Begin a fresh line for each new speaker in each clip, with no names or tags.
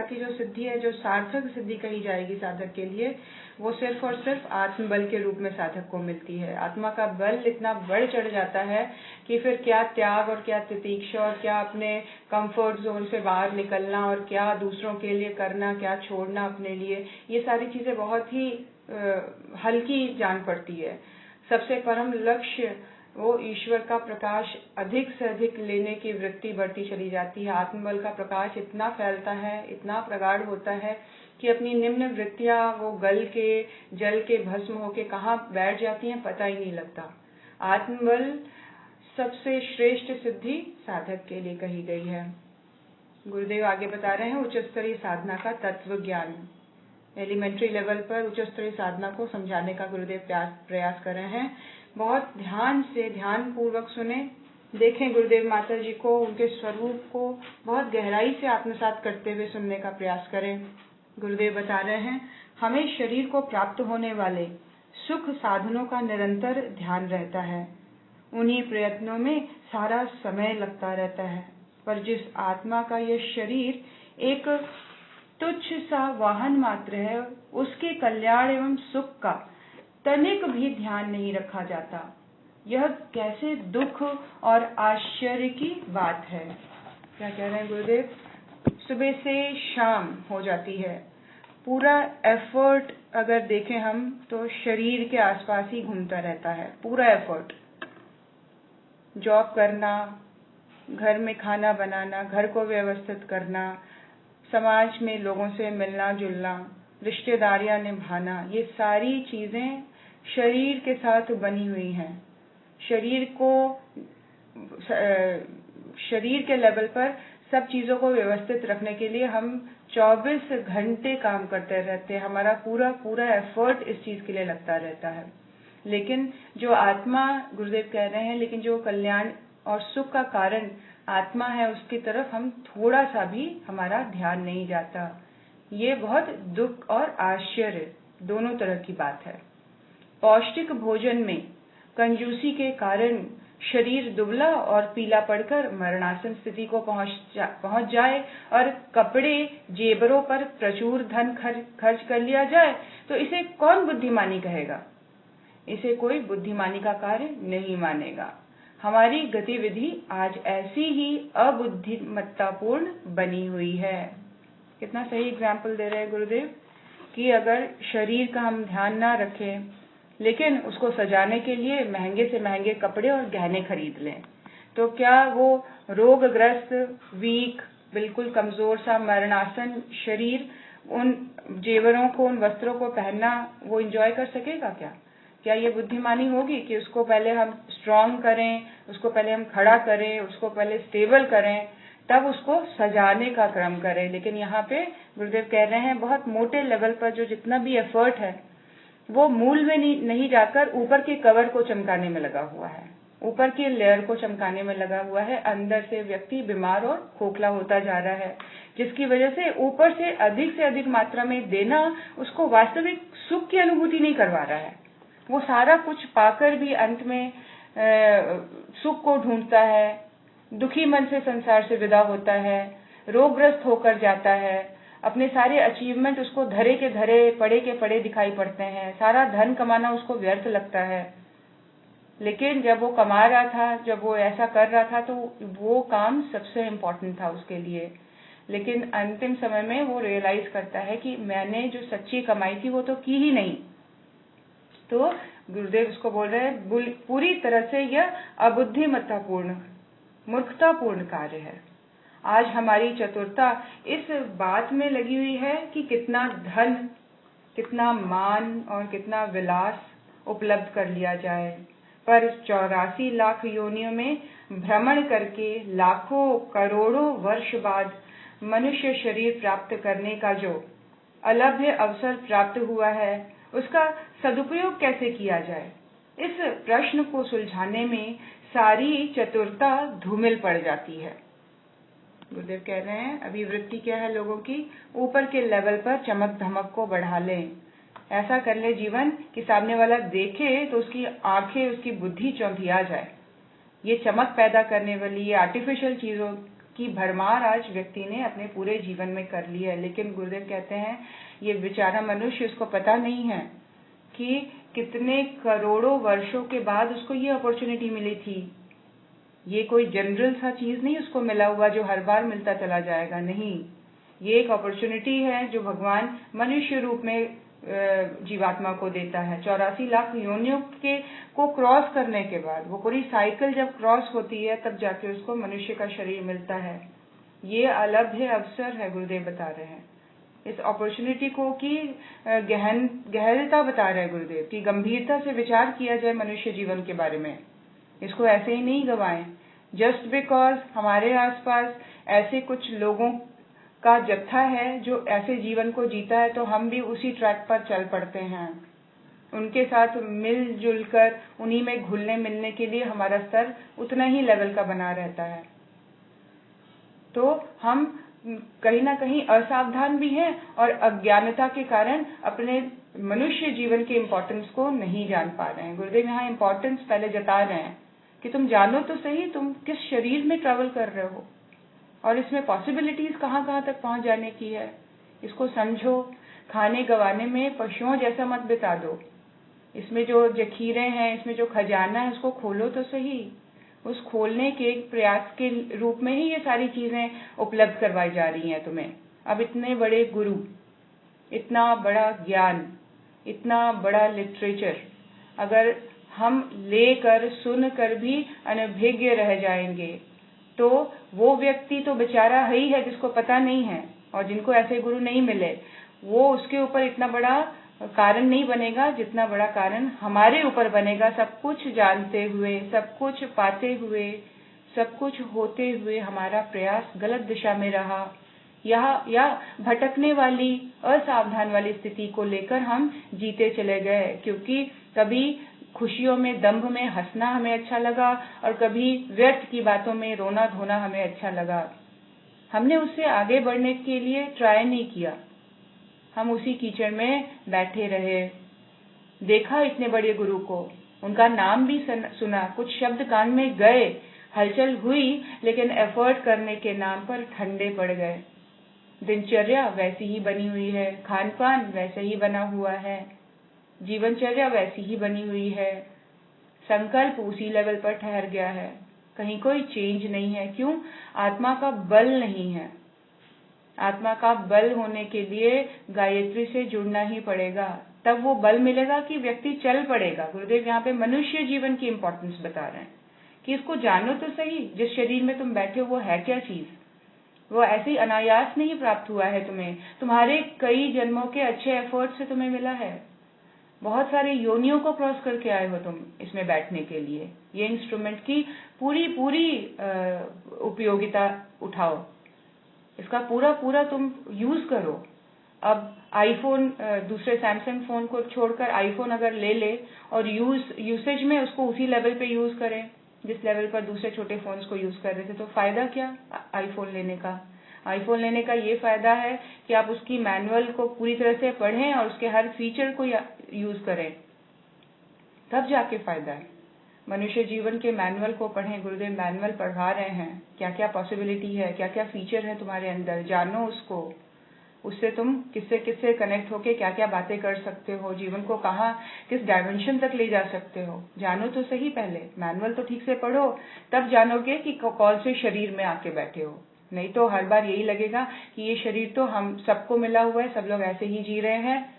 की जो सिद्धि है, जो सार्थक सिद्धि कही जाएगी साधक के लिए, वो सिर्फ और सिर्फ आत्मबल के रूप में साधक को मिलती है। आत्मा का बल इतना बढ़ चढ़ जाता है कि फिर क्या त्याग और क्या तितीक्षा और क्या अपने कंफर्ट जोन से बाहर निकलना और क्या दूसरों के लिए करना, क्या छोड़ना अपने लिए, ये सारी चीजें बहुत ही हल्की जान पड़ती है। सबसे परम लक्ष्य वो ईश्वर का प्रकाश अधिक से अधिक लेने की वृत्ति बढ़ती चली जाती है। आत्मबल का प्रकाश इतना फैलता है, इतना प्रगाढ़ होता है कि अपनी निम्न वृत्तियां वो गल के जल के भस्म होके कहाँ बैठ जाती हैं पता ही नहीं लगता। आत्मबल सबसे श्रेष्ठ सिद्धि साधक के लिए कही गई है। गुरुदेव आगे बता रहे हैं उच्च स्तरीय साधना का तत्व ज्ञान। एलिमेंट्री लेवल पर उच्च स्तरीय साधना को समझाने का गुरुदेव प्रयास कर रहे हैं। बहुत ध्यान से, ध्यान पूर्वक सुने, देखें गुरुदेव माता जी को, उनके स्वरूप को बहुत गहराई से आत्मसात करते हुए सुनने का प्रयास करें। गुरुदेव बता रहे हैं, हमें शरीर को प्राप्त होने वाले सुख साधनों का निरंतर ध्यान रहता है। उन्हीं प्रयत्नों में सारा समय लगता रहता है, पर जिस आत्मा का यह शरीर एक तुच्छ सा वाहन मात्र है, उसके कल्याण एवं सुख का तनिक भी ध्यान नहीं रखा जाता। यह कैसे दुख और आश्चर्य की बात है। क्या कह रहे हैं गुरुदेव? सुबह से शाम हो जाती है, पूरा एफर्ट अगर देखें हम तो शरीर के आसपास ही घूमता रहता है। पूरा एफर्ट, जॉब करना, घर में खाना बनाना, घर को व्यवस्थित करना, समाज में लोगों से मिलना जुलना, रिश्तेदारियां निभाना, ये सारी चीजें शरीर के साथ बनी हुई हैं। शरीर के लेवल पर सब चीजों को व्यवस्थित रखने के लिए हम 24 घंटे काम करते रहते हैं। हमारा पूरा एफर्ट इस चीज के लिए लगता रहता है। लेकिन जो आत्मा, गुरुदेव कह रहे हैं, लेकिन जो कल्याण और सुख का कारण आत्मा है, उसकी तरफ हम थोड़ा सा भी हमारा ध्यान नहीं जाता। ये बहुत दुख और आश्चर्य दोनों तरह की बात है। पौष्टिक भोजन में कंजूसी के कारण शरीर दुबला और पीला पड़कर मरणासन स्थिति को पहुंच जाए और कपड़े जेबरों पर प्रचुर धन खर्च कर लिया जाए, तो इसे कौन बुद्धिमानी कहेगा? इसे कोई बुद्धिमानी का कार्य नहीं मानेगा। हमारी गतिविधि आज ऐसी ही अबुद्धिमत्तापूर्ण बनी हुई है। कितना सही एग्जाम्पल दे रहे हैं गुरुदेव कि अगर शरीर का हम ध्यान ना रखें, लेकिन उसको सजाने के लिए महंगे से महंगे कपड़े और गहने खरीद लें, तो क्या वो रोगग्रस्त, वीक, बिल्कुल कमजोर सा मरणासन शरीर उन जेवरों को, उन वस्त्रों को पहनना वो एंजॉय कर सकेगा क्या? क्या ये बुद्धिमानी होगी कि उसको पहले हम स्ट्रांग करें, उसको पहले हम खड़ा करें, उसको पहले स्टेबल करें, तब उसको सजाने का क्रम करें? लेकिन यहाँ पे गुरुदेव कह रहे हैं बहुत मोटे लेवल पर जो जितना भी एफर्ट है वो मूल में नहीं जाकर ऊपर के कवर को चमकाने में लगा हुआ है, ऊपर की लेयर को चमकाने में लगा हुआ है। अंदर से व्यक्ति बीमार और खोखला होता जा रहा है, जिसकी वजह से ऊपर से अधिक मात्रा में देना उसको वास्तविक सुख की अनुभूति नहीं करवा रहा है। वो सारा कुछ पाकर भी अंत में सुख को ढूंढता है, दुखी मन से संसार से विदा होता है, रोगग्रस्त होकर जाता है, अपने सारे अचीवमेंट उसको धरे के धरे, पड़े के पड़े दिखाई पड़ते हैं, सारा धन कमाना उसको व्यर्थ लगता है। लेकिन जब वो कमा रहा था, जब वो ऐसा कर रहा था, तो वो काम सबसे इम्पोर्टेंट था उसके लिए। लेकिन अंतिम समय में वो रियलाइज करता है कि मैंने जो सच्ची कमाई थी वो तो की ही नहीं। तो गुरुदेव उसको बोल रहे हैं पूरी तरह से यह अबुद्धिमत्तापूर्ण, मूर्खतापूर्ण कार्य है। आज हमारी चतुरता इस बात में लगी हुई है कि कितना धन, कितना मान और कितना विलास उपलब्ध कर लिया जाए, पर 84 लाख योनियों में भ्रमण करके लाखों करोड़ों वर्ष बाद मनुष्य शरीर प्राप्त करने का जो अलभ्य अवसर प्राप्त हुआ है, उसका सदुपयोग कैसे किया जाए, इस प्रश्न को सुलझाने में सारी चतुरता धूमिल पड़ जाती है। गुरुदेव कह रहे हैं अभिवृत्ति क्या है लोगों की? ऊपर के लेवल पर चमक धमक को बढ़ा लें। ऐसा कर ले जीवन कि सामने वाला देखे तो उसकी आंखें, उसकी बुद्धि चौंधिया जाए। ये चमक पैदा करने वाली, ये आर्टिफिशियल चीजों की भरमार आज व्यक्ति ने अपने पूरे जीवन में कर ली है। लेकिन गुरुदेव कहते हैं ये बेचारा मनुष्य, उसको पता नहीं है कि कितने करोड़ों वर्षों के बाद उसको ये अपॉर्चुनिटी मिली थी। ये कोई जनरल सा चीज नहीं उसको मिला हुआ जो हर बार मिलता चला जाएगा, नहीं। ये एक अपॉर्चुनिटी है जो भगवान मनुष्य रूप में जीवात्मा को देता है। 84 लाख योनियों को क्रॉस करने के बाद, वो पूरी साइकिल जब क्रॉस होती है तब जाके उसको मनुष्य का शरीर मिलता है। ये अलभ्य अवसर है, गुरुदेव बता रहे हैं। इस अपॉर्चुनिटी को की गहनता बता रहे हैं गुरुदेव की गंभीरता से विचार किया जाए मनुष्य जीवन के बारे में। इसको ऐसे ही नहीं गवाएं जस्ट बिकॉज हमारे आसपास ऐसे कुछ लोगों का जत्था है जो ऐसे जीवन को जीता है, तो हम भी उसी ट्रैक पर चल पड़ते हैं। उनके साथ मिलजुल कर उन्हीं में घुलने मिलने के लिए हमारा स्तर उतना ही लेवल का बना रहता है। तो हम कहीं ना कहीं असावधान भी हैं और अज्ञानता के कारण अपने मनुष्य जीवन के इम्पोर्टेंस को नहीं जान पा रहे हैं। गुरुदेव यहाँ इम्पोर्टेंस पहले जता रहे हैं कि तुम जानो तो सही तुम किस शरीर में ट्रेवल कर रहे हो और इसमें पॉसिबिलिटीज कहाँ कहाँ तक पहुंच जाने की है। इसको समझो। खाने गवाने में पशुओं जैसा मत बिता दो। इसमें जो जखीरे हैं, इसमें जो खजाना है, उसको खोलो तो सही। उस खोलने के प्रयास के रूप में ही ये सारी चीजें उपलब्ध करवाई जा रही हैं तुम्हें। अब इतने बड़े गुरु, इतना बड़ा ज्ञान, इतना बड़ा लिटरेचर अगर हम लेकर सुनकर भी अनभिज्ञ रह जाएंगे तो वो व्यक्ति तो बेचारा ही है जिसको पता नहीं है, और जिनको ऐसे गुरु नहीं मिले वो उसके ऊपर इतना बड़ा कारण नहीं बनेगा जितना बड़ा कारण हमारे ऊपर बनेगा। सब कुछ जानते हुए, सब कुछ पाते हुए, सब कुछ होते हुए हमारा प्रयास गलत दिशा में रहा, या भटकने वाली असावधान वाली स्थिति को लेकर हम जीते चले गए। क्योंकि कभी खुशियों में, दंभ में हंसना हमें अच्छा लगा और कभी व्यर्थ की बातों में रोना धोना हमें अच्छा लगा। हमने उससे आगे बढ़ने के लिए ट्राई नहीं किया, हम उसी कीचड़ में बैठे रहे। देखा इतने बड़े गुरु को, उनका नाम भी सुना, कुछ शब्द कान में गए, हलचल हुई, लेकिन एफर्ट करने के नाम पर ठंडे पड़ गए। दिनचर्या वैसी ही बनी हुई है, खान पान वैसे ही बना हुआ है, जीवनचर्या वैसी ही बनी हुई है, संकल्प उसी लेवल पर ठहर गया है, कहीं कोई चेंज नहीं है। क्यों? आत्मा का बल नहीं है। आत्मा का बल होने के लिए गायत्री से जुड़ना ही पड़ेगा, तब वो बल मिलेगा कि व्यक्ति चल पड़ेगा। गुरुदेव यहाँ पे मनुष्य जीवन की इम्पोर्टेंस बता रहे हैं कि इसको जानो तो सही। जिस शरीर में तुम बैठे हो वो है क्या चीज? वो ऐसे ही अनायास नहीं प्राप्त हुआ है तुम्हें, तुम्हारे कई जन्मों के अच्छे एफर्ट से तुम्हें मिला है। बहुत सारे योनियों को क्रॉस करके आए हो तुम इसमें बैठने के लिए। ये इंस्ट्रूमेंट की पूरी उपयोगिता उठाओ, इसका पूरा तुम यूज करो। अब आईफोन, दूसरे सैमसंग फोन को छोड़कर आईफोन अगर ले और यूसेज में उसको उसी लेवल पे यूज करें जिस लेवल पर दूसरे छोटे फोन्स को यूज कर रहे थे, तो फायदा क्या आईफोन लेने का? आईफोन लेने का ये फायदा है कि आप उसकी मैनुअल को पूरी तरह से पढ़ें और उसके हर फीचर को यूज करें, तब जाके फायदा है। मनुष्य जीवन के मैनुअल को पढ़ें। गुरुदेव मैनुअल पढ़ा रहे हैं, क्या क्या पॉसिबिलिटी है, क्या क्या फीचर है तुम्हारे अंदर, जानो उसको। उससे तुम किससे कनेक्ट होके क्या क्या बातें कर सकते हो, जीवन को कहाँ किस डायमेंशन तक ले जा सकते हो, जानो तो सही। पहले मैनुअल तो ठीक से पढ़ो, तब जानोगे कि कौन से शरीर में आके बैठे हो। नहीं तो हर बार यही लगेगा कि ये शरीर तो हम सबको मिला हुआ है, सब लोग ऐसे ही जी रहे हैं,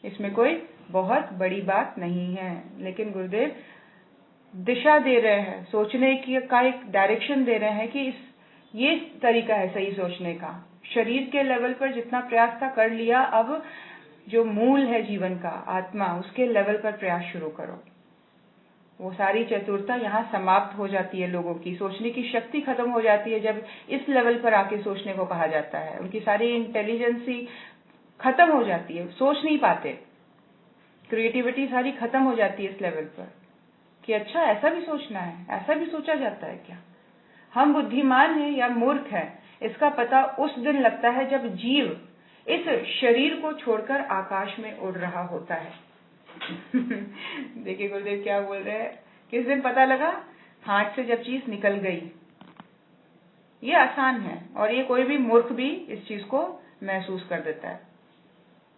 इसमें कोई बहुत बड़ी बात नहीं है। लेकिन गुरुदेव दिशा दे रहे हैं, सोचने की का एक डायरेक्शन दे रहे हैं कि ये तरीका है सही सोचने का। शरीर के लेवल पर जितना प्रयास था कर लिया, अब जो मूल है जीवन का, आत्मा, उसके लेवल पर प्रयास शुरू करो। वो सारी चतुरता यहाँ समाप्त हो जाती है। लोगों की सोचने की शक्ति खत्म हो जाती है जब इस लेवल पर आके सोचने को कहा जाता है। उनकी सारी इंटेलिजेंसी खत्म हो जाती है, सोच नहीं पाते। क्रिएटिविटी सारी खत्म हो जाती है इस लेवल पर कि अच्छा ऐसा भी सोचना है, ऐसा भी सोचा जाता है क्या? हम बुद्धिमान हैं या मूर्ख हैं, इसका पता उस दिन लगता है जब जीव इस शरीर को छोड़कर आकाश में उड़ रहा होता है। देखिए गुरुदेव क्या बोल रहे हैं, किस दिन पता लगा? हाथ से जब चीज निकल गई, ये आसान है और ये कोई भी मूर्ख भी इस चीज को महसूस कर देता है।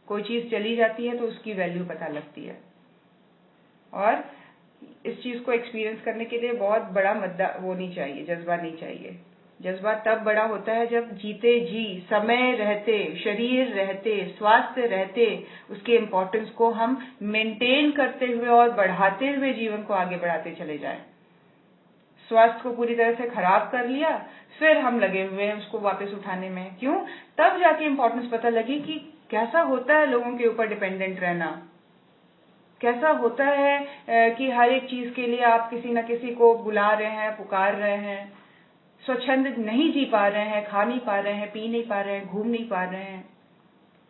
कोई चीज चली जाती है तो उसकी वैल्यू पता लगती है और इस चीज को एक्सपीरियंस करने के लिए बहुत बड़ा वो नहीं चाहिए, जज्बा नहीं चाहिए। जज्बा तब बड़ा होता है जब जीते जी, समय रहते, शरीर रहते, स्वास्थ्य रहते उसके इम्पोर्टेंस को हम मेंटेन करते हुए और बढ़ाते हुए जीवन को आगे बढ़ाते चले जाएं। स्वास्थ्य को पूरी तरह से खराब कर लिया, फिर हम लगे हुए हैं उसको वापस उठाने में। क्यों? तब जाके इम्पोर्टेंस पता लगी कि कैसा होता है लोगों के ऊपर डिपेंडेंट रहना, कैसा होता है कि हर एक चीज के लिए आप किसी न किसी को बुला रहे हैं, पुकार रहे हैं, स्वच्छंद नहीं जी पा रहे हैं, खा नहीं पा रहे हैं, पी नहीं पा रहे हैं, घूम नहीं पा रहे हैं।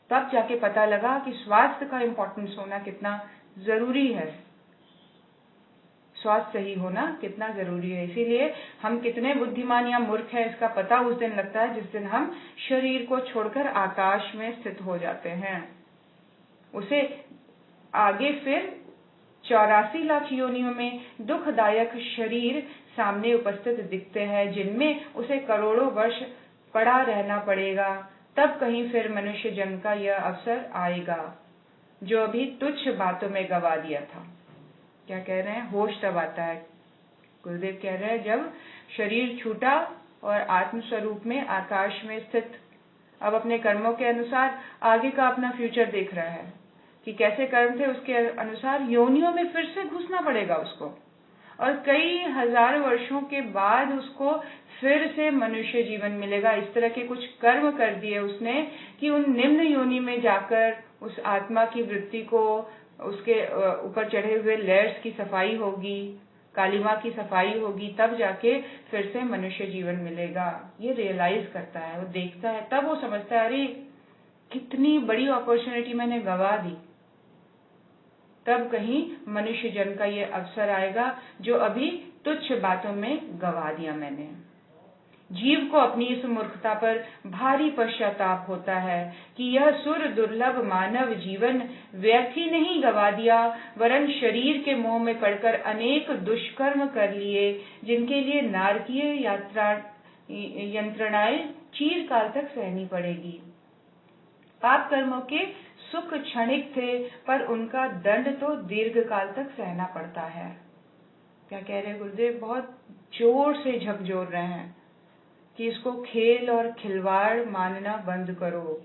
तब जाके पता लगा कि स्वास्थ्य का इम्पोर्टेंस होना कितना जरूरी है, स्वास्थ्य सही होना कितना जरूरी है। इसीलिए हम कितने बुद्धिमान या मूर्ख हैं इसका पता उस दिन लगता है जिस दिन हम शरीर को छोड़कर आकाश में स्थित हो जाते हैं। उसे आगे फिर 84 लाख योनियों में दुखदायक शरीर सामने उपस्थित दिखते हैं जिनमें उसे करोड़ों वर्ष पड़ा रहना पड़ेगा। तब कहीं फिर मनुष्य जन्म का यह अवसर आएगा जो अभी तुच्छ बातों में गवा दिया था। क्या कह रहे हैं? होश तब आता है। गुरुदेव कह रहे हैं जब शरीर छूटा और आत्म स्वरूप में आकाश में स्थित अब अपने कर्मों के अनुसार आगे का अपना फ्यूचर देख रहा है कि कैसे कर्म थे उसके अनुसार योनियों में फिर से घुसना पड़ेगा उसको, और कई हजार वर्षों के बाद उसको फिर से मनुष्य जीवन मिलेगा। इस तरह के कुछ कर्म कर दिए उसने कि उन निम्न योनि में जाकर उस आत्मा की वृत्ति को, उसके ऊपर चढ़े हुए लेयर्स की सफाई होगी, कालिमा की सफाई होगी, तब जाके फिर से मनुष्य जीवन मिलेगा। ये रियलाइज करता है, वो देखता है, तब वो समझता है अरे कितनी बड़ी अपॉर्चुनिटी मैंने गवा दी। तब कहीं मनुष्य जन्म का ये अवसर आएगा जो अभी तुच्छ बातों में गवा दिया मैंने। जीव को अपनी इस मूर्खता पर भारी पश्चाताप होता है कि यह सुर दुर्लभ मानव जीवन व्यर्थ ही नहीं गवा दिया, वरन शरीर के मोह में पड़कर अनेक दुष्कर्म कर लिए जिनके लिए नारकीय यंत्रणाएं चीरकाल तक सहनी पड़ेगी। पाप कर्मों के सुख क्षणिक थे पर उनका दंड तो दीर्घ काल तक सहना पड़ता है। क्या कह रहे गुरुदेव? बहुत जोर से झकझोर रहे हैं कि इसको खेल और खिलवाड़ मानना बंद करो।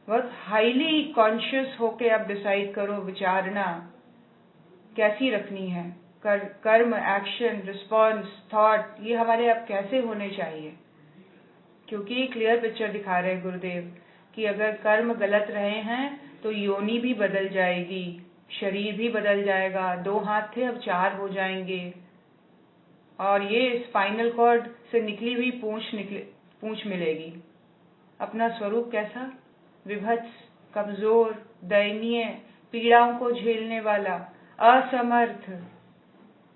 बहुत हाईली कॉन्शियस होके अब डिसाइड करो, विचारना कैसी रखनी है, कर्म, एक्शन, रिस्पॉन्स, थॉट, ये हमारे अब कैसे होने चाहिए। क्योंकि क्लियर पिक्चर दिखा रहे हैं गुरुदेव कि अगर कर्म गलत रहे हैं तो योनि भी बदल जाएगी, शरीर भी बदल जाएगा, 2 हाथ थे अब 4 हो जाएंगे, और ये स्पाइनल कॉर्ड से निकली हुई पूंछ मिलेगी। अपना स्वरूप कैसा? विभत्स, कमजोर, दयनीय, पीड़ाओं को झेलने वाला, असमर्थ।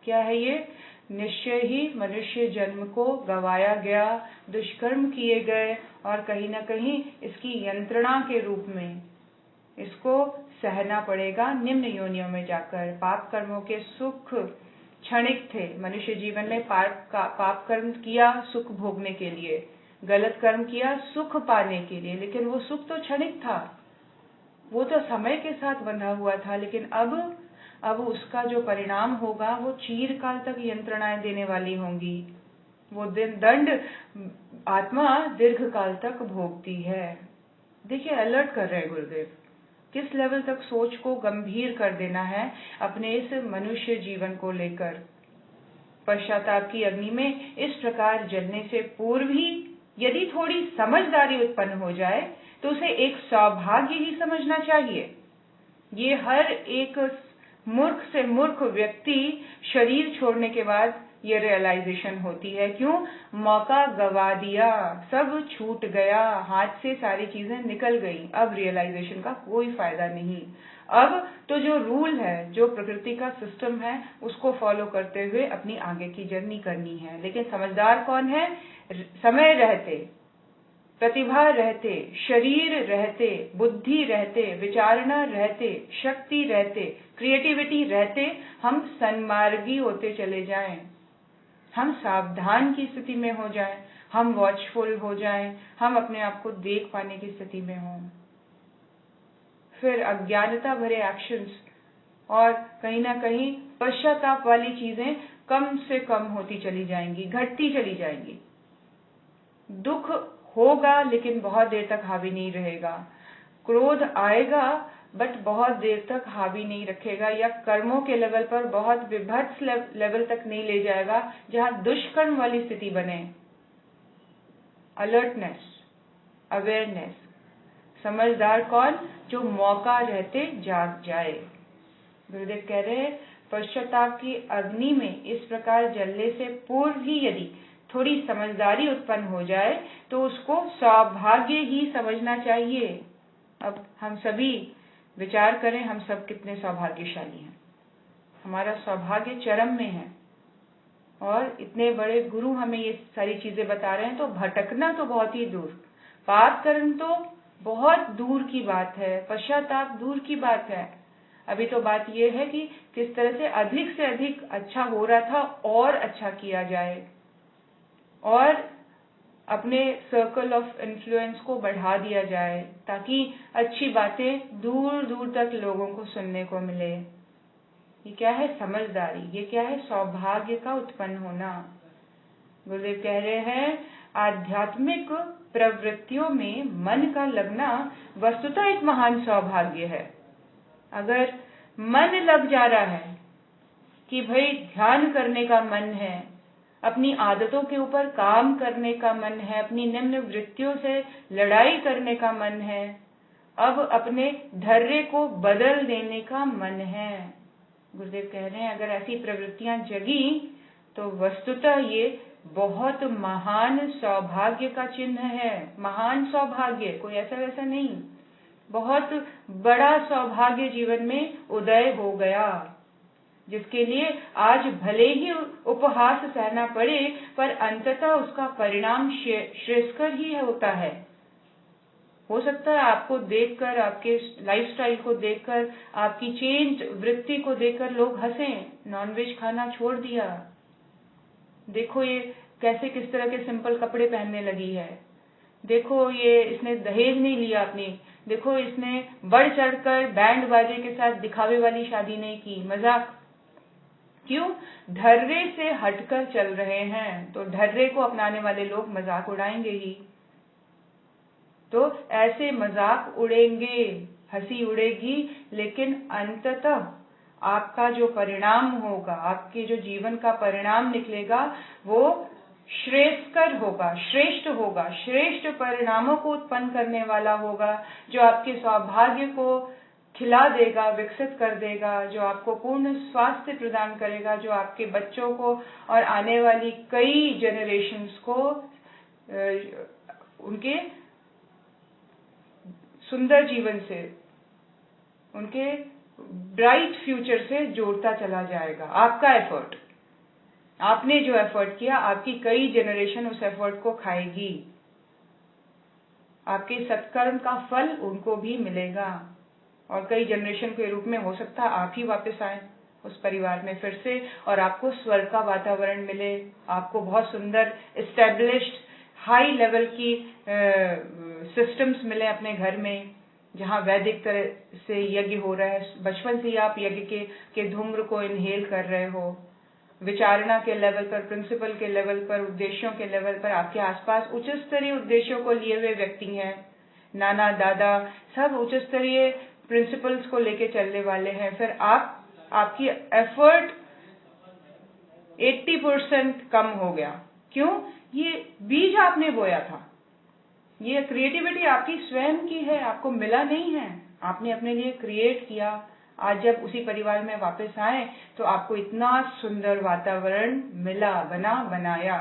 क्या है ये? निश्चय ही मनुष्य जन्म को गवाया गया, दुष्कर्म किए गए और कहीं न कहीं इसकी यंत्रणा के रूप में इसको सहना पड़ेगा निम्न योनियों में जाकर। पाप कर्मों के सुख क्षणिक थे। मनुष्य जीवन में पाप कर्म किया सुख भोगने के लिए, गलत कर्म किया सुख पाने के लिए, लेकिन वो सुख तो क्षणिक था, वो तो समय के साथ बंधा हुआ था। लेकिन अब उसका जो परिणाम होगा वो चीरकाल तक यंत्रणाएं देने वाली होंगी। वो दंड आत्मा दीर्घ काल तक भोगती है। देखिए, अलर्ट कर रहे हैं गुरुदेव किस लेवल तक सोच को गंभीर कर देना है अपने इस मनुष्य जीवन को लेकर। पश्चाताप की अग्नि में इस प्रकार जलने से पूर्व ही यदि थोड़ी समझदारी उत्पन्न हो जाए तो उसे एक सौभाग्य ही समझना चाहिए। ये हर एक मूर्ख से मूर्ख व्यक्ति शरीर छोड़ने के बाद ये रियलाइजेशन होती है। क्यों? मौका गवा दिया, सब छूट गया, हाथ से सारी चीजें निकल गई। अब रियलाइजेशन का कोई फायदा नहीं। अब तो जो रूल है, जो प्रकृति का सिस्टम है, उसको फॉलो करते हुए अपनी आगे की जर्नी करनी है। लेकिन समझदार कौन है? समय रहते, प्रतिभा रहते, शरीर रहते, बुद्धि रहते, विचारणा रहते, शक्ति रहते, क्रिएटिविटी रहते हम सन्मार्गी होते चले जाएं, हम सावधान की स्थिति में हो जाएं, हम वॉचफुल हो जाएं, हम अपने आप को देख पाने की स्थिति में हों। फिर अज्ञानता भरे एक्शंस और कहीं ना कहीं पश्चाताप वाली चीजें कम से कम होती चली जाएंगी, घटती चली जाएंगी। दुख होगा लेकिन बहुत देर तक हावी नहीं रहेगा। क्रोध आएगा बट बहुत देर तक हावी नहीं रखेगा, या कर्मों के लेवल पर बहुत विभत्स लेवल तक नहीं ले जाएगा जहां दुष्कर्म वाली स्थिति बने। Alertness, awareness. समझदार कौन? जो मौका रहते जाग जाए। गुरुदेव कह रहे हैं पश्चाताप की अग्नि में इस प्रकार जलने से पूर्व ही यदि थोड़ी समझदारी उत्पन्न हो जाए तो उसको सौभाग्य ही समझना चाहिए। अब हम सभी विचार करें, हम सब कितने सौभाग्यशाली हैं। हमारा सौभाग्य चरम में है और इतने बड़े गुरु हमें ये सारी चीजें बता रहे हैं। तो भटकना तो बहुत ही दूर, पाप कर्म तो बहुत दूर की बात है, पश्चाताप दूर की बात है। अभी तो बात यह है कि किस तरह से अधिक अच्छा हो रहा था और अच्छा किया जाए और अपने सर्कल ऑफ इन्फ्लुएंस को बढ़ा दिया जाए ताकि अच्छी बातें दूर दूर तक लोगों को सुनने को मिले। ये क्या है? समझदारी। ये क्या है? सौभाग्य का उत्पन्न होना। गुरुदेव कह रहे हैं आध्यात्मिक प्रवृत्तियों में मन का लगना वस्तुतः एक महान सौभाग्य है। अगर मन लग जा रहा है कि भाई ध्यान करने का मन है, अपनी आदतों के ऊपर काम करने का मन है, अपनी निम्न वृत्तियों से लड़ाई करने का मन है, अब अपने धैर्य को बदल देने का मन है। गुरुदेव कह रहे हैं अगर ऐसी प्रवृत्तियां जगी तो वस्तुतः ये बहुत महान सौभाग्य का चिन्ह है। महान सौभाग्य, कोई ऐसा वैसा नहीं, बहुत बड़ा सौभाग्य जीवन में उदय हो गया, जिसके लिए आज भले ही उपहास सहना पड़े पर अंततः उसका परिणाम श्रेयस्कर ही होता है। हो सकता है आपको देखकर, आपके लाइफस्टाइल को देखकर, आपकी चेंज वृत्ति को देखकर लोग हंसें, नॉनवेज खाना छोड़ दिया, देखो ये कैसे किस तरह के सिंपल कपड़े पहनने लगी है, देखो ये इसने दहेज नहीं लिया अपनी, देखो इसने बढ़ चढ़कर बैंड बाजे के साथ दिखावे वाली शादी नहीं की, मजाक। क्यों? धर्रे से हटकर चल रहे हैं, तो धर्रे को अपनाने वाले लोग मजाक उड़ाएंगे ही। तो ऐसे मजाक उड़ेंगे, हंसी उड़ेगी, लेकिन अंततः आपका जो परिणाम होगा, आपके जो जीवन का परिणाम निकलेगा वो श्रेयस्कर होगा, श्रेष्ठ होगा, श्रेष्ठ परिणामों को उत्पन्न करने वाला होगा, जो आपके सौभाग्य को खिला देगा, विकसित कर देगा, जो आपको पूर्ण स्वास्थ्य प्रदान करेगा, जो आपके बच्चों को और आने वाली कई जनरेशन्स को उनके सुंदर जीवन से, उनके ब्राइट फ्यूचर से जोड़ता चला जाएगा। आपका एफर्ट, आपने जो एफर्ट किया, आपकी कई जनरेशन उस एफर्ट को खाएगी, आपके सत्कर्म का फल उनको भी मिलेगा और कई जनरेशन के रूप में हो सकता है आप ही वापस आए उस परिवार में फिर से और आपको स्वर्ग का वातावरण मिले, आपको बहुत सुंदर एस्टेब्लिश्ड हाई लेवल की सिस्टम्स मिले अपने घर में, जहाँ वैदिक तरह से यज्ञ हो रहा है, बचपन से ही आप यज्ञ के धूम्र को इनहेल कर रहे हो, विचारणा के लेवल पर, प्रिंसिपल के लेवल पर, उद्देश्यों के लेवल पर आपके आसपास उच्च स्तरीय उद्देश्यों को लिए हुए व्यक्ति हैं, नाना दादा सब उच्च स्तरीय प्रिंसिपल्स को लेके चलने वाले हैं। फिर आपकी एफर्ट 80% कम हो गया। क्यों? ये बीज आपने बोया था, ये क्रिएटिविटी आपकी स्वयं की है, आपको मिला नहीं है, आपने अपने लिए क्रिएट किया। आज जब उसी परिवार में वापस आए तो आपको इतना सुंदर वातावरण मिला, बनाया।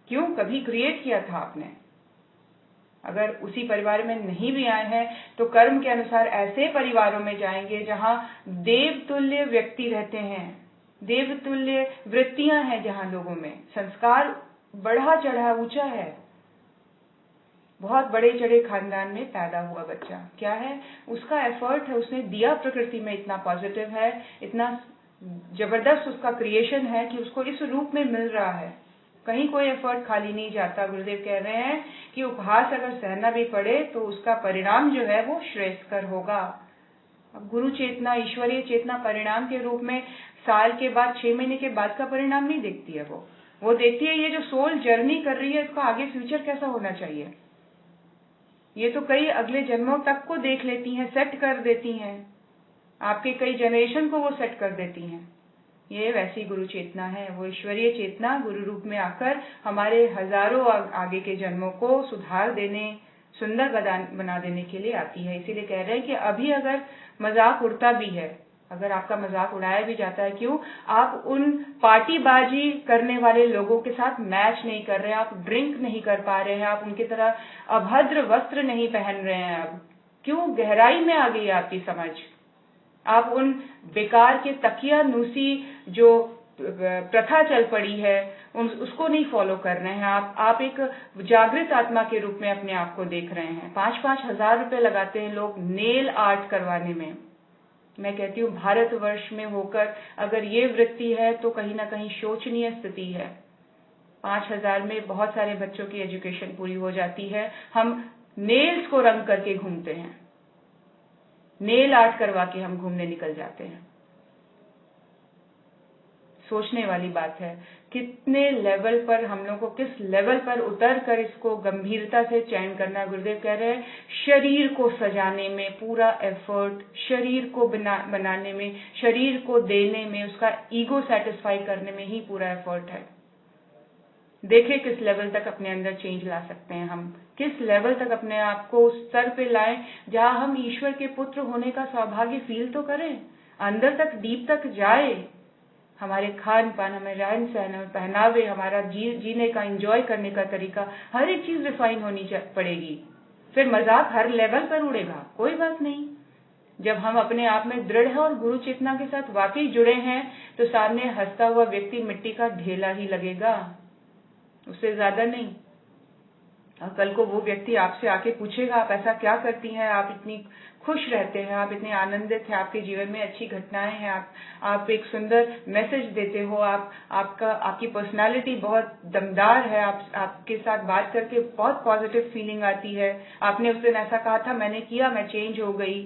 क्यों? कभी क्रिएट किया था आपने। अगर उसी परिवार में नहीं भी आए हैं तो कर्म के अनुसार ऐसे परिवारों में जाएंगे जहां देवतुल्य व्यक्ति रहते हैं, देवतुल्य वृत्तियां हैं, जहां लोगों में संस्कार बढ़ा चढ़ा ऊंचा है। बहुत बड़े चढ़े खानदान में पैदा हुआ बच्चा क्या है? उसका एफर्ट है, उसने दिया प्रकृति में, इतना पॉजिटिव है, इतना जबरदस्त उसका क्रिएशन है कि उसको इस रूप में मिल रहा है। कहीं कोई एफर्ट खाली नहीं जाता। गुरुदेव कह रहे हैं कि उपहास अगर सहना भी पड़े तो उसका परिणाम जो है वो श्रेयस्कर होगा। अब गुरु चेतना, ईश्वरीय चेतना परिणाम के रूप में साल के बाद, 6 महीने के बाद का परिणाम नहीं देखती है। वो देखती है ये जो सोल जर्नी कर रही है इसका आगे फ्यूचर कैसा होना चाहिए। ये तो कई अगले जन्मों तक को देख लेती हैं, सेट कर देती हैं, आपके कई जनरेशन को वो सेट कर देती हैं। ये वैसी गुरु चेतना है। वो ईश्वरीय चेतना गुरु रूप में आकर हमारे हजारों आगे के जन्मों को सुधार देने, सुंदर बना देने के लिए आती है। इसीलिए कह रहे हैं कि अभी अगर मजाक उड़ता भी है, अगर आपका मजाक उड़ाया भी जाता है, क्यों? आप उन पार्टीबाजी करने वाले लोगों के साथ मैच नहीं कर रहे हैं, आप ड्रिंक नहीं कर पा रहे हैं, आप उनकी तरह अभद्र वस्त्र नहीं पहन रहे हैं। अब क्यों? गहराई में आ गई है आपकी समझ। आप उन बेकार के तकिया नूसी जो प्रथा चल पड़ी है उसको नहीं फॉलो कर रहे हैं। आप एक जागृत आत्मा के रूप में अपने आप को देख रहे हैं। 5-5 हजार रुपए लगाते हैं लोग नेल आर्ट करवाने में। मैं कहती हूँ भारतवर्ष में होकर अगर ये वृत्ति है तो कहीं ना कहीं शोचनीय स्थिति है। 5,000 में बहुत सारे बच्चों की एजुकेशन पूरी हो जाती है। हम नेल्स को रंग करके घूमते हैं, नेल आर्ट करवा के हम घूमने निकल जाते हैं। सोचने वाली बात है कितने लेवल पर हम लोग को, किस लेवल पर उतर कर इसको गंभीरता से चयन करना। गुरुदेव कह रहे हैं शरीर को सजाने में पूरा एफर्ट, शरीर को बनाने में, शरीर को देने में, उसका ईगो सेटिस्फाई करने में ही पूरा एफर्ट है। देखें किस लेवल तक अपने अंदर चेंज ला सकते हैं हम, किस लेवल तक अपने आप को उस स्तर पे लाएं जहां हम ईश्वर के पुत्र होने का सौभाग्य फील तो करें, अंदर तक, डीप तक जाए। हमारे खान पान, हमारे रहन सहन, हमारे पहनावे, हमारा जीने का, एंजॉय करने का तरीका, हर एक चीज रिफाइन होनी पड़ेगी। फिर मजाक हर लेवल पर उड़ेगा, कोई बात नहीं। जब हम अपने आप में दृढ़ है और गुरु चेतना के साथ वाकई जुड़े हैं तो सामने हंसता हुआ व्यक्ति मिट्टी का ढेला ही लगेगा, उससे ज्यादा नहीं। और कल को वो व्यक्ति आपसे आके पूछेगा आप ऐसा क्या करती हैं, आप इतनी खुश रहते हैं, आप इतने आनंदित हैं, आपके जीवन में अच्छी घटनाएं हैं, आप एक सुंदर मैसेज देते हो, आपकी पर्सनालिटी बहुत दमदार है, आपके साथ बात करके बहुत पॉजिटिव फीलिंग आती है, आपने उस दिन ऐसा कहा था, मैंने किया, मैं चेंज हो गई।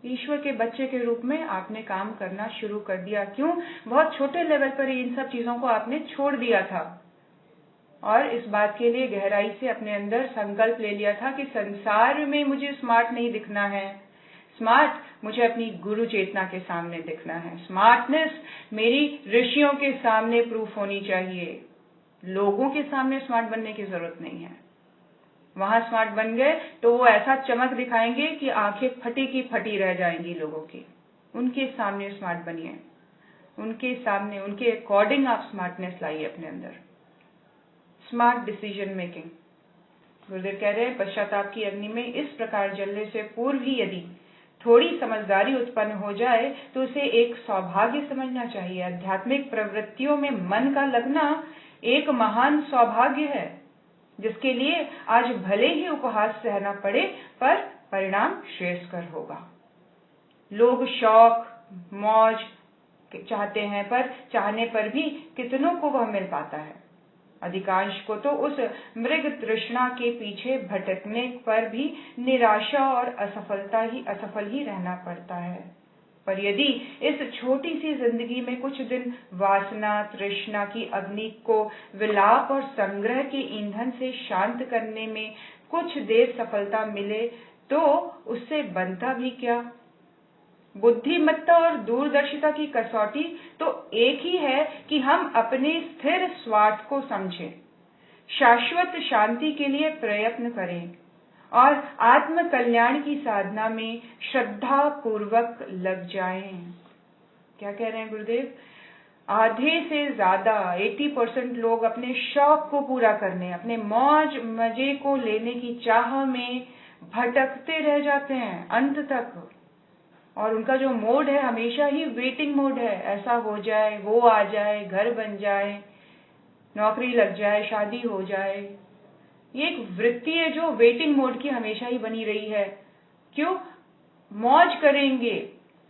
ईश्वर के बच्चे के रूप में आपने काम करना शुरू कर दिया। क्यों? बहुत छोटे लेवल पर इन सब चीजों को आपने छोड़ दिया था और इस बात के लिए गहराई से अपने अंदर संकल्प ले लिया था कि संसार में मुझे स्मार्ट नहीं दिखना है, स्मार्ट मुझे अपनी गुरु चेतना के सामने दिखना है। स्मार्टनेस मेरी ऋषियों के सामने प्रूफ होनी चाहिए, लोगों के सामने स्मार्ट बनने की जरूरत नहीं है। वहां स्मार्ट बन गए तो वो ऐसा चमक दिखाएंगे कि आंखें फटी की फटी रह जाएंगी लोगों की। उनके सामने स्मार्ट बनिए, उनके सामने, उनके अकॉर्डिंग आप स्मार्टनेस लाइए अपने अंदर। Smart decision making. गुरुदेव कह रहे हैं पश्चाताप की अग्नि में इस प्रकार जलने से पूर्व ही यदि थोड़ी समझदारी उत्पन्न हो जाए तो उसे एक सौभाग्य समझना चाहिए। आध्यात्मिक प्रवृत्तियों में मन का लगना एक महान सौभाग्य है जिसके लिए आज भले ही उपहास सहना पड़े पर परिणाम श्रेयस्कर होगा। लोग शौक मौज चाहते हैं पर चाहने पर भी कितनों को वह मिल पाता है। अधिकांश को तो उस मृग तृष्णा के पीछे भटकने पर भी निराशा और असफल ही रहना पड़ता है। पर यदि इस छोटी सी जिंदगी में कुछ दिन वासना तृष्णा की अग्नि को विलाप और संग्रह के ईंधन से शांत करने में कुछ देर सफलता मिले तो उससे बनता भी क्या। बुद्धिमत्ता और दूरदर्शिता की कसौटी तो एक ही है कि हम अपने स्थिर स्वार्थ को समझें, शाश्वत शांति के लिए प्रयत्न करें और आत्म कल्याण की साधना में श्रद्धा पूर्वक लग जाएं। क्या कह रहे हैं गुरुदेव? आधे से ज्यादा 80% लोग अपने शौक को पूरा करने, अपने मौज मजे को लेने की चाह में भटकते रह जाते हैं अंत तक। और उनका जो मोड है हमेशा ही वेटिंग मोड है, ऐसा हो जाए, वो आ जाए, घर बन जाए, नौकरी लग जाए, शादी हो जाए। ये एक वृत्ति है जो वेटिंग मोड की हमेशा ही बनी रही है। क्यों? मौज करेंगे,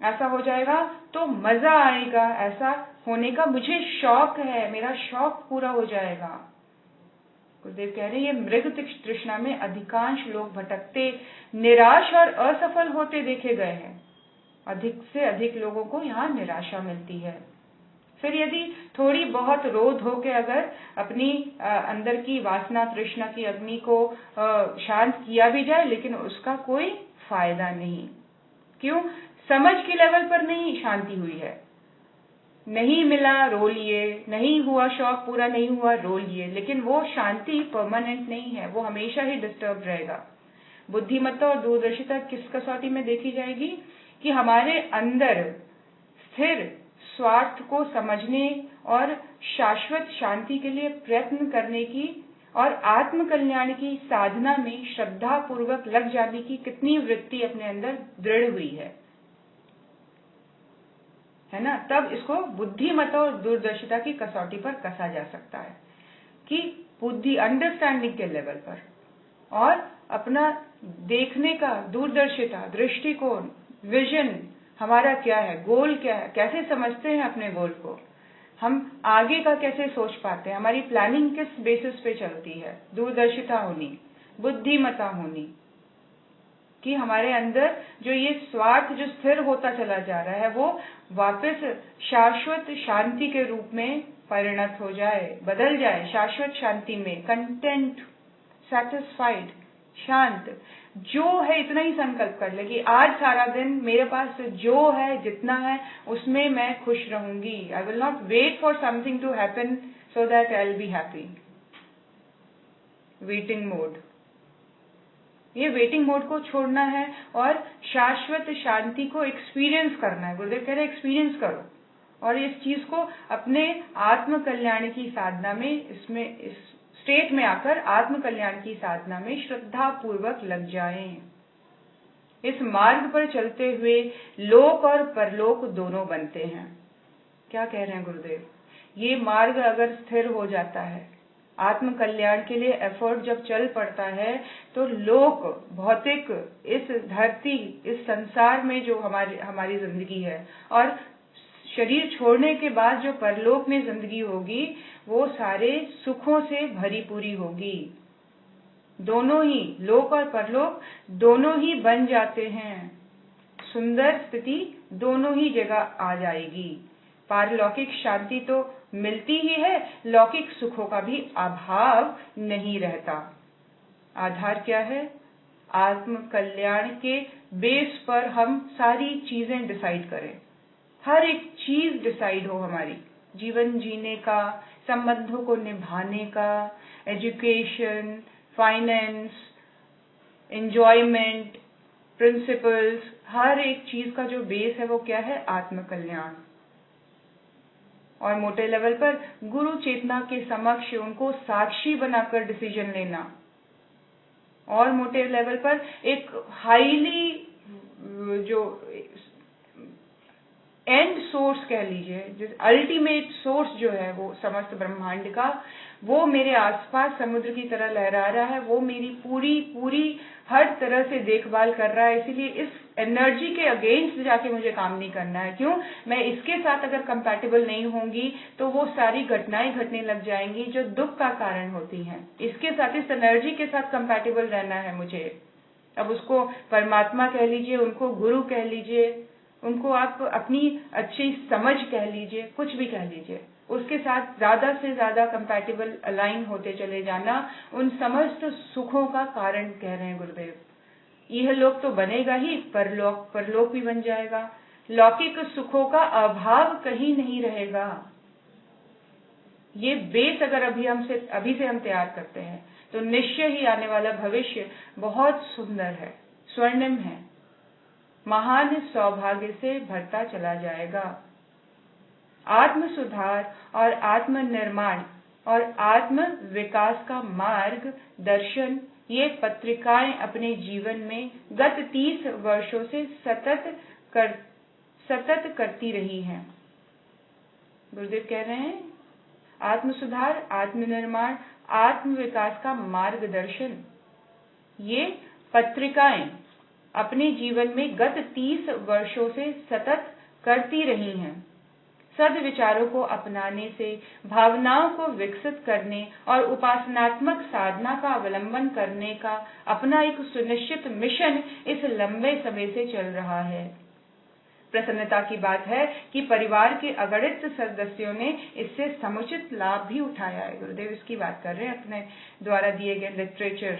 ऐसा हो जाएगा तो मजा आएगा, ऐसा होने का मुझे शौक है, मेरा शौक पूरा हो जाएगा। गुरुदेव कह रहे हैं ये मृग तृष्णा में अधिकांश लोग भटकते, निराश और असफल होते देखे गए हैं। अधिक से अधिक लोगों को यहाँ निराशा मिलती है। फिर यदि थोड़ी बहुत रोध हो के अगर अपनी अंदर की वासना तृष्णा की अग्नि को शांत किया भी जाए, लेकिन उसका कोई फायदा नहीं। क्यों? समझ के लेवल पर नहीं शांति हुई है। नहीं मिला रो लिए, नहीं हुआ शौक पूरा नहीं हुआ रो लिए, लेकिन वो शांति परमानेंट नहीं है, वो हमेशा ही डिस्टर्ब रहेगा। बुद्धिमत्ता और दूरदर्शिता किस कसौटी में देखी जाएगी? कि हमारे अंदर स्थिर स्वार्थ को समझने और शाश्वत शांति के लिए प्रयत्न करने की और आत्म कल्याण की साधना में श्रद्धा पूर्वक लग जाने की कितनी वृत्ति अपने अंदर दृढ़ हुई है ना? तब इसको बुद्धिमत्ता और दूरदर्शिता की कसौटी पर कसा जा सकता है कि बुद्धि अंडरस्टैंडिंग के लेवल पर और अपना देखने का दूरदर्शिता, दृष्टिकोण, विजन हमारा क्या है, गोल क्या है, कैसे समझते हैं अपने गोल को, हम आगे का कैसे सोच पाते हैं, हमारी प्लानिंग किस बेसिस पे चलती है। दूरदर्शिता होनी, बुद्धिमत्ता होनी कि हमारे अंदर जो ये स्वार्थ जो स्थिर होता चला जा रहा है वो वापस शाश्वत शांति के रूप में परिणत हो जाए, बदल जाए शाश्वत शांति में, कंटेंट, सैटिस्फाइड, शांत। जो है इतना ही संकल्प कर ले कि आज सारा दिन मेरे पास जो है जितना है उसमें मैं खुश रहूंगी। I will not wait for something to happen so that I will be happy. Waiting mode, ये वेटिंग मोड को छोड़ना है और शाश्वत शांति को एक्सपीरियंस करना है। गुरुदेव कह रहे हैं एक्सपीरियंस करो और इस चीज को अपने आत्म कल्याण की साधना में, इसमें इस स्टेट में आकर आत्म कल्याण की साधना में श्रद्धा पूर्वक लग जाएं। इस मार्ग पर चलते हुए लोक और परलोक दोनों बनते हैं। क्या कह रहे हैं गुरुदेव? ये मार्ग अगर स्थिर हो जाता है, आत्म कल्याण के लिए एफर्ट जब चल पड़ता है, तो लोक, भौतिक, इस धरती, इस संसार में जो हमारी जिंदगी है और शरीर छोड़ने के बाद जो परलोक में जिंदगी होगी, वो सारे सुखों से भरी पूरी होगी। दोनों ही लोक और परलोक दोनों ही बन जाते हैं। सुंदर स्थिति दोनों ही जगह आ जाएगी। पारलौकिक शांति तो मिलती ही है, लौकिक सुखों का भी अभाव नहीं रहता। आधार क्या है? आत्म कल्याण के बेस पर हम सारी चीजें डिसाइड करें, हर एक चीज डिसाइड हो हमारी, जीवन जीने का, संबंधों को निभाने का, एजुकेशन, फाइनेंस, एंजॉयमेंट, प्रिंसिपल्स, हर एक चीज का जो बेस है वो क्या है? आत्म कल्याण। और मोटे लेवल पर गुरु चेतना के समक्ष उनको साक्षी बनाकर डिसीजन लेना, और मोटे लेवल पर एक हाईली जो एंड सोर्स कह लीजिए, अल्टीमेट सोर्स जो है वो समस्त ब्रह्मांड का, वो मेरे आसपास समुद्र की तरह लहरा रहा है, वो मेरी पूरी हर तरह से देखभाल कर रहा है। इसीलिए इस एनर्जी के अगेंस्ट जाके मुझे काम नहीं करना है। क्यों? मैं इसके साथ अगर कंपैटिबल नहीं होंगी तो वो सारी घटनाएं घटने लग जाएंगी जो दुख का कारण होती हैं। इसके साथ, इस एनर्जी के साथ कंपैटिबल रहना है मुझे। अब उसको परमात्मा कह लीजिए, उनको गुरु कह लीजिए, उनको आप अपनी अच्छी समझ कह लीजिए, कुछ भी कह लीजिए, उसके साथ ज्यादा से ज्यादा कंपैटिबल अलाइन होते चले जाना उन समस्त सुखों का कारण कह रहे हैं गुरुदेव। यह लोक तो बनेगा ही, परलोक भी बन जाएगा। लौकिक सुखों का अभाव कहीं नहीं रहेगा। ये बेस अगर अभी से हम तैयार करते हैं तो निश्चय ही आने वाला भविष्य बहुत सुंदर है, स्वर्णिम है, महान सौभाग्य से भरता चला जाएगा। आत्म सुधार और आत्म निर्माण और आत्म विकास का मार्ग दर्शन, ये पत्रिकाएं अपने जीवन में गत 30 वर्षों से सतत करती रही हैं। गुरुदेव कह रहे हैं आत्म सुधार, आत्म निर्माण, आत्म विकास का मार्गदर्शन, ये पत्रिकाएं अपने जीवन में गत 30 वर्षों से सतत करती रही हैं। सद्विचारों को अपनाने से, भावनाओं को विकसित करने और उपासनात्मक साधना का अवलंबन करने का अपना एक सुनिश्चित मिशन इस लंबे समय से चल रहा है। प्रसन्नता की बात है कि परिवार के अगणित सदस्यों ने इससे समुचित लाभ भी उठाया है। गुरुदेव इसकी बात कर रहे हैं, अपने द्वारा दिए गए लिटरेचर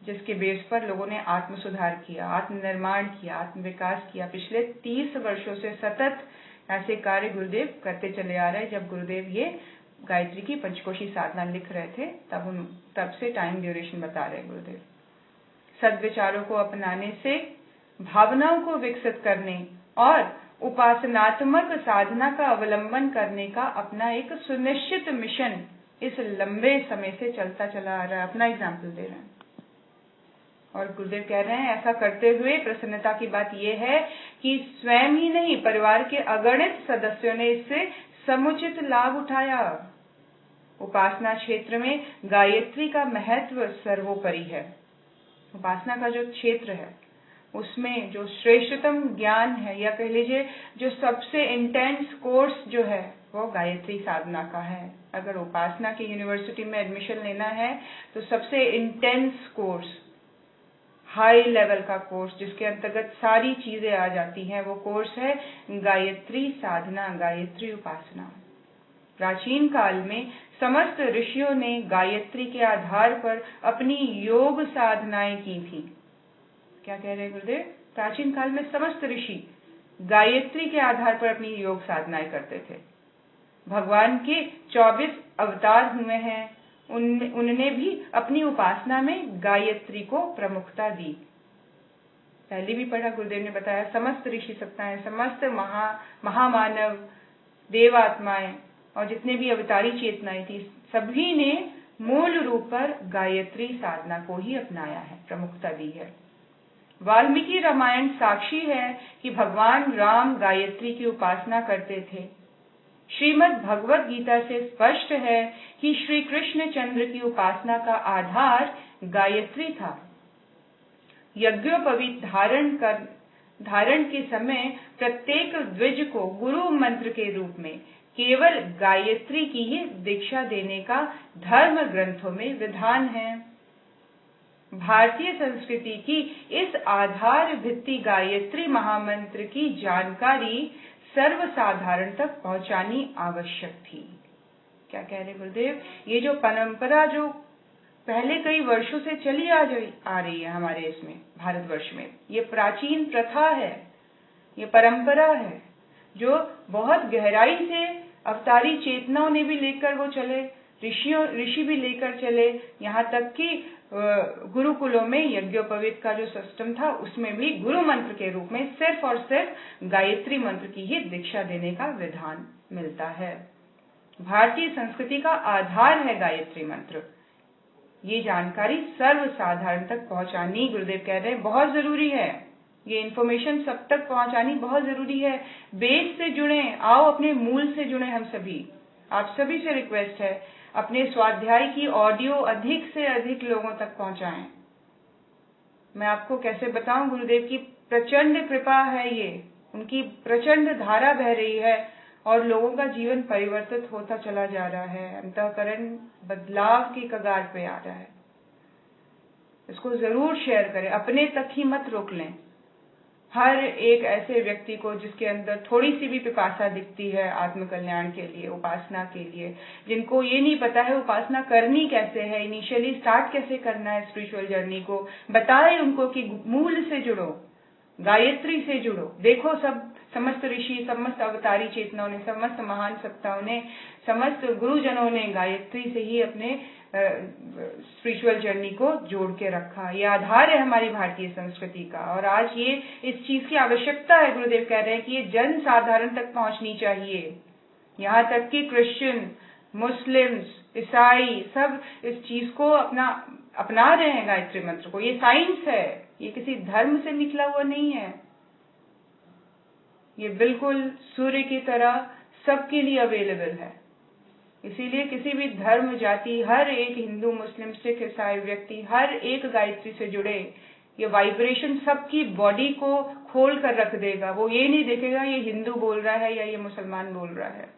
जिसके बेस पर लोगों ने आत्म सुधार किया, आत्मनिर्माण किया, आत्म विकास किया। पिछले 30 वर्षों से सतत ऐसे कार्य गुरुदेव करते चले आ रहे हैं। जब गुरुदेव ये गायत्री की पंचकोशी साधना लिख रहे थे तब से टाइम ड्यूरेशन बता रहे हैं गुरुदेव। सद्विचारों को अपनाने से, भावनाओं को विकसित करने और उपासनात्मक साधना का अवलंबन करने का अपना एक सुनिश्चित मिशन इस लंबे समय से चलता चला आ रहा है। अपना एग्जाम्पल दे रहे हैं और गुरुदेव कह रहे हैं ऐसा करते हुए प्रसन्नता की बात यह है कि स्वयं ही नहीं, परिवार के अगणित सदस्यों ने इससे समुचित लाभ उठाया। उपासना क्षेत्र में गायत्री का महत्व सर्वोपरि है। उपासना का जो क्षेत्र है उसमें जो श्रेष्ठतम ज्ञान है, या कह लीजिए जो सबसे इंटेंस कोर्स जो है वो गायत्री साधना का है। अगर उपासना की यूनिवर्सिटी में एडमिशन लेना है तो सबसे इंटेंस कोर्स, हाई लेवल का कोर्स जिसके अंतर्गत सारी चीजें आ जाती हैं, वो कोर्स है गायत्री साधना, गायत्री उपासना। प्राचीन काल में समस्त ऋषियों ने गायत्री के आधार पर अपनी योग साधनाएं की थी। क्या कह रहे हैं गुरुदेव? प्राचीन काल में समस्त ऋषि गायत्री के आधार पर अपनी योग साधनाएं करते थे। भगवान के 24 अवतार हुए हैं, उनने भी अपनी उपासना में गायत्री को प्रमुखता दी। पहले भी पढ़ा, गुरुदेव ने बताया समस्त ऋषि सत्ताएं, समस्त महामानव, देवात्माएं और जितने भी अवतारी चेतनाएं थी, सभी ने मूल रूप पर गायत्री साधना को ही अपनाया है, प्रमुखता दी है। वाल्मीकि रामायण साक्षी है कि भगवान राम गायत्री की उपासना करते थे। श्रीमद् भगवत गीता से स्पष्ट है कि श्री कृष्ण चंद्र की उपासना का आधार गायत्री था। यज्ञोपवीत धारण के समय प्रत्येक द्विज को गुरु मंत्र के रूप में केवल गायत्री की ही दीक्षा देने का धर्म ग्रंथों में विधान है। भारतीय संस्कृति की इस आधार भित्ति गायत्री महामंत्र की जानकारी सर्वसाधारण तक पहुंचानी आवश्यक थी। क्या कह रहे गुरुदेव? ये जो परंपरा जो पहले कई वर्षों से चली आ रही है हमारे इसमें भारतवर्ष में, ये प्राचीन प्रथा है, ये परंपरा है जो बहुत गहराई से अवतारी चेतनाओं ने भी लेकर वो चले, ऋषि भी लेकर चले, यहाँ तक कि गुरुकुलों में यज्ञोपवीत का जो सिस्टम था उसमें भी गुरु मंत्र के रूप में सिर्फ और सिर्फ गायत्री मंत्र की ही दीक्षा देने का विधान मिलता है। भारतीय संस्कृति का आधार है गायत्री मंत्र। ये जानकारी सर्वसाधारण तक पहुंचानी, गुरुदेव कह रहे हैं, बहुत जरूरी है। ये इन्फॉर्मेशन सब तक पहुंचानी बहुत जरूरी है। बेस से जुड़े, आओ अपने मूल से जुड़े। हम सभी, आप सभी से रिक्वेस्ट है, अपने स्वाध्याय की ऑडियो अधिक से अधिक लोगों तक पहुंचाएं। मैं आपको कैसे बताऊं, गुरुदेव की प्रचंड कृपा है, ये उनकी प्रचंड धारा बह रही है और लोगों का जीवन परिवर्तित होता चला जा रहा है, अंतःकरण बदलाव की कगार पे आ रहा है। इसको जरूर शेयर करें, अपने तक ही मत रोक लें। हर एक ऐसे व्यक्ति को जिसके अंदर थोड़ी सी भी पिपासा दिखती है आत्म कल्याण के लिए, उपासना के लिए, जिनको ये नहीं पता है उपासना करनी कैसे है, इनिशियली स्टार्ट कैसे करना है स्पिरिचुअल जर्नी को, बताएं उनको कि मूल से जुड़ो, गायत्री से जुड़ो। देखो समस्त ऋषि, समस्त अवतारी चेतनाओं ने, समस्त महान सत्ताओं ने, समस्त गुरुजनों ने गायत्री से ही अपने स्पिरिचुअल जर्नी को जोड़ के रखा। ये आधार है हमारी भारतीय संस्कृति का और आज ये इस चीज की आवश्यकता है। गुरुदेव कह रहे हैं कि ये जन साधारण तक पहुंचनी चाहिए। यहाँ तक कि क्रिश्चियन, मुस्लिम्स, ईसाई सब इस चीज को अपना रहे हैं, गायत्री मंत्र को। ये साइंस है, ये किसी धर्म से निकला हुआ नहीं है। ये बिल्कुल सूर्य की तरह सबके लिए अवेलेबल है। इसीलिए किसी भी धर्म, जाति, हर एक हिंदू, मुस्लिम, सिख, ईसाई व्यक्ति हर एक गायत्री से जुड़े, ये वाइब्रेशन सबकी बॉडी को खोल कर रख देगा। वो ये नहीं देखेगा ये हिंदू बोल रहा है या ये मुसलमान बोल रहा है।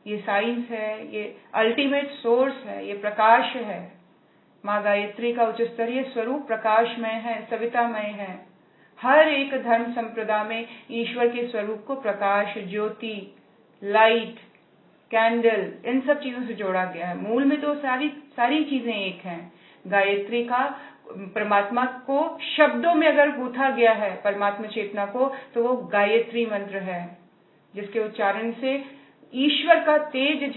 ये साइंस है, ये अल्टीमेट सोर्स है, ये प्रकाश है। माँ गायत्री का उच्च स्तरीय स्वरूप प्रकाशमय है, सवितामय है। हर एक धर्म संप्रदाय में ईश्वर के स्वरूप को प्रकाश, ज्योति, लाइट, कैंडल, इन सब चीजों से जोड़ा गया है। मूल में तो सारी चीजें एक हैं। गायत्री का परमात्मा को शब्दों में अगर गूंथा गया है, परमात्मा चेतना को, तो वो गायत्री मंत्र है, जिसके उच्चारण से ईश्वर का तेज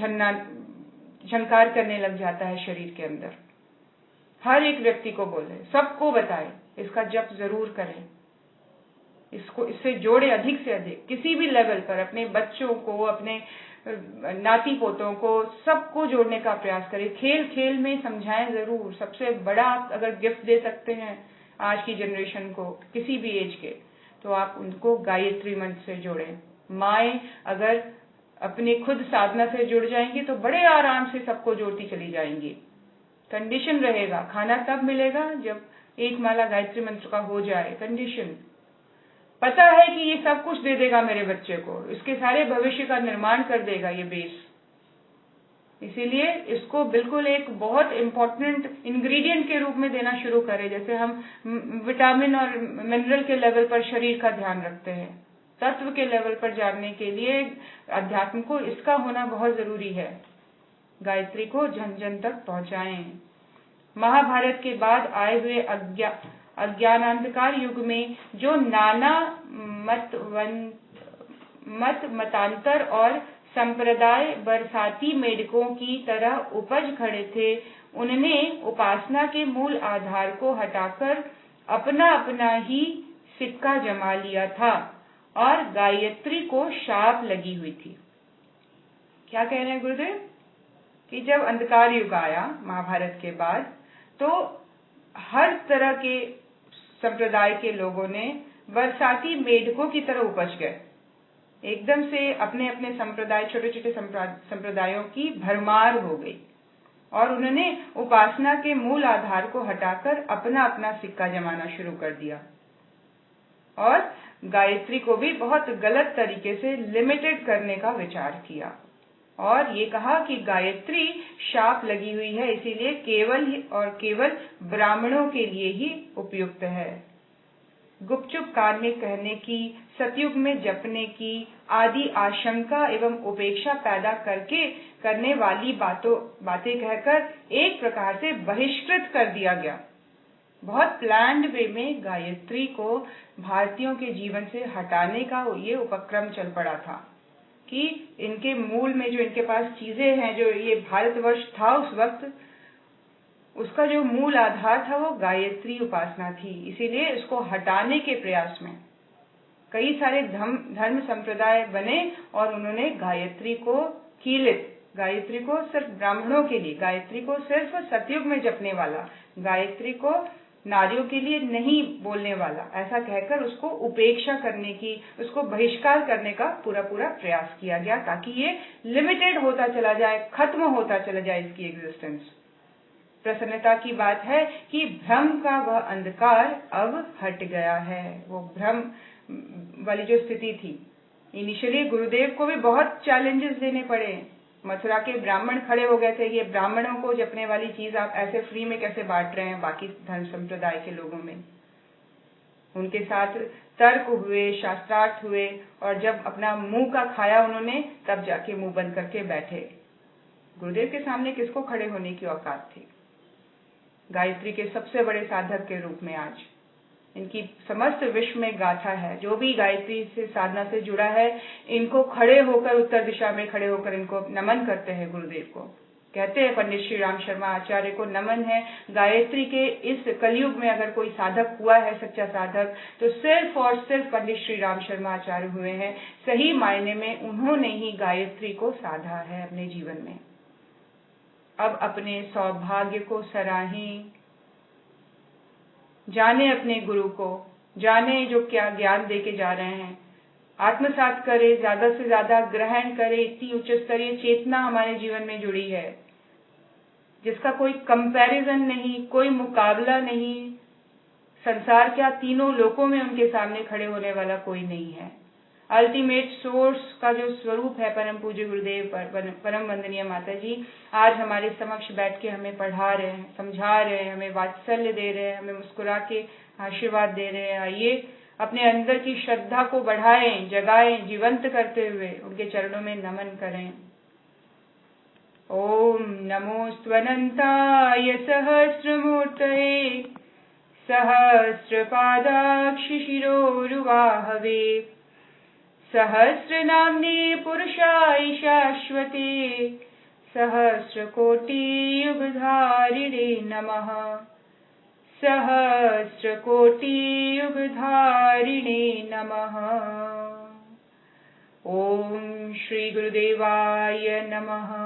झंकार करने लग जाता है शरीर के अंदर। हर एक व्यक्ति को बोले, सबको बताए, इसका जप जरूर करें, इससे जोड़े अधिक से अधिक, किसी भी लेवल पर अपने बच्चों को, अपने नाती पोतों को, सबको जोड़ने का प्रयास करें। खेल खेल में समझाएं जरूर। सबसे बड़ा आप अगर गिफ्ट दे सकते हैं आज की जनरेशन को, किसी भी एज के, तो आप उनको गायत्री मंत्र से जोड़ें। माएँ अगर अपनी खुद साधना से जुड़ जाएंगी तो बड़े आराम से सबको जोड़ती चली जाएंगी। कंडीशन रहेगा, खाना तब मिलेगा जब एक माला गायत्री मंत्र का हो जाए। कंडीशन पता है कि ये सब कुछ दे देगा मेरे बच्चे को, इसके सारे भविष्य का निर्माण कर देगा ये बेस। इसीलिए इसको बिल्कुल एक बहुत इंपॉर्टेंट इंग्रेडिएंट के रूप में देना शुरू करें। जैसे हम विटामिन और मिनरल के लेवल पर शरीर का ध्यान रखते हैं, तत्व के लेवल पर जानने के लिए अध्यात्म को इसका होना बहुत जरूरी है। गायत्री को जन जन तक पहुंचाएं। महाभारत के बाद आए हुए अज्ञानांधकार युग में जो नाना मतांतर और संप्रदाय बरसाती मेढकों की तरह उपज खड़े थे, उनने उपासना के मूल आधार को हटाकर अपना अपना ही सिक्का जमा लिया था और गायत्री को शाप लगी हुई थी। क्या कह रहे हैं गुरुदेव कि जब अंधकार युग आया महाभारत के बाद, तो हर तरह के संप्रदाय के लोगों ने बरसाती मेढकों की तरह उपज गए। एकदम से अपने अपने संप्रदाय, छोटे छोटे संप्रदायों की भरमार हो गई और उन्होंने उपासना के मूल आधार को हटाकर अपना अपना सिक्का जमाना शुरू कर दिया और गायत्री को भी बहुत गलत तरीके से लिमिटेड करने का विचार किया और ये कहा कि गायत्री शाप लगी हुई है, इसीलिए केवल ब्राह्मणों के लिए ही उपयुक्त है। गुपचुप कान में कहने की, सतयुग में जपने की आदि आशंका एवं उपेक्षा पैदा करने वाली बातें कहकर एक प्रकार से बहिष्कृत कर दिया गया। बहुत प्लान्ड वे में गायत्री को भारतीयों के जीवन से हटाने का ये उपक्रम चल पड़ा था कि इनके मूल में जो इनके पास चीजें हैं, जो ये भारतवर्ष था उस वक्त, उसका जो मूल आधार था वो गायत्री उपासना थी। इसीलिए इसको हटाने के प्रयास में कई सारे धर्म संप्रदाय बने और उन्होंने गायत्री को गायत्री को सिर्फ ब्राह्मणों के लिए, गायत्री को सिर्फ सतयुग में जपने वाला, गायत्री को नारियों के लिए नहीं बोलने वाला, ऐसा कहकर उसको उपेक्षा करने की, उसको बहिष्कार करने का पूरा प्रयास किया गया ताकि ये लिमिटेड होता चला जाए, खत्म होता चला जाए इसकी एग्जिस्टेंस। प्रसन्नता की बात है कि भ्रम का वह अंधकार अब हट गया है। वो भ्रम वाली जो स्थिति थी, इनिशियली गुरुदेव को भी बहुत चैलेंजेस देने पड़े। मथुरा के ब्राह्मण खड़े हो गए थे, ये ब्राह्मणों को जपने वाली चीज आप ऐसे फ्री में कैसे बांट रहे हैं बाकी धर्म संप्रदाय के लोगों में। उनके साथ तर्क हुए, शास्त्रार्थ हुए और जब अपना मुंह का खाया उन्होंने, तब जाके मुंह बंद करके बैठे। गुरुदेव के सामने किसको खड़े होने की औकात थी? गायत्री के सबसे बड़े साधक के रूप में आज इनकी समस्त विश्व में गाथा है। जो भी गायत्री से साधना से जुड़ा है, इनको खड़े होकर, उत्तर दिशा में खड़े होकर इनको नमन करते हैं। गुरुदेव को कहते हैं, पंडित श्री राम शर्मा आचार्य को नमन है। गायत्री के इस कलयुग में अगर कोई साधक हुआ है, सच्चा साधक, तो सिर्फ और सिर्फ पंडित श्री राम शर्मा आचार्य हुए हैं। सही मायने में उन्होंने ही गायत्री को साधा है अपने जीवन में। अब अपने सौभाग्य को सराहें, जाने अपने गुरु को, जाने जो क्या ज्ञान देके जा रहे हैं, आत्मसात करे, ज्यादा से ज्यादा ग्रहण करे। इतनी उच्च स्तरीय चेतना हमारे जीवन में जुड़ी है जिसका कोई कंपैरिजन नहीं, कोई मुकाबला नहीं, संसार क्या, तीनों लोकों में उनके सामने खड़े होने वाला कोई नहीं है। अल्टीमेट सोर्स का जो स्वरूप है परम पूज्य गुरुदेव परम वंदनीय माता जी, आज हमारे समक्ष बैठ के हमें पढ़ा रहे हैं, समझा रहे हैं, हमें वात्सल्य दे रहे हैं, हमें मुस्कुरा के आशीर्वाद दे रहे हैं। आइए अपने अंदर की श्रद्धा को बढ़ाएं, जगाएं, जीवंत करते हुए उनके चरणों में नमन करें। ओम नमोऽस्त्वनन्ताय सहस्रमूर्तये सहस्रपादाक्षिशिरोरुवाहवे सहस्रनाम्ने पुरुषाय शाश्वते सहस्रकोटियुगधारिणे नमः। सहस्रकोटियुगधारिणे नमः। ओम श्री गुरुदेवाय नमः।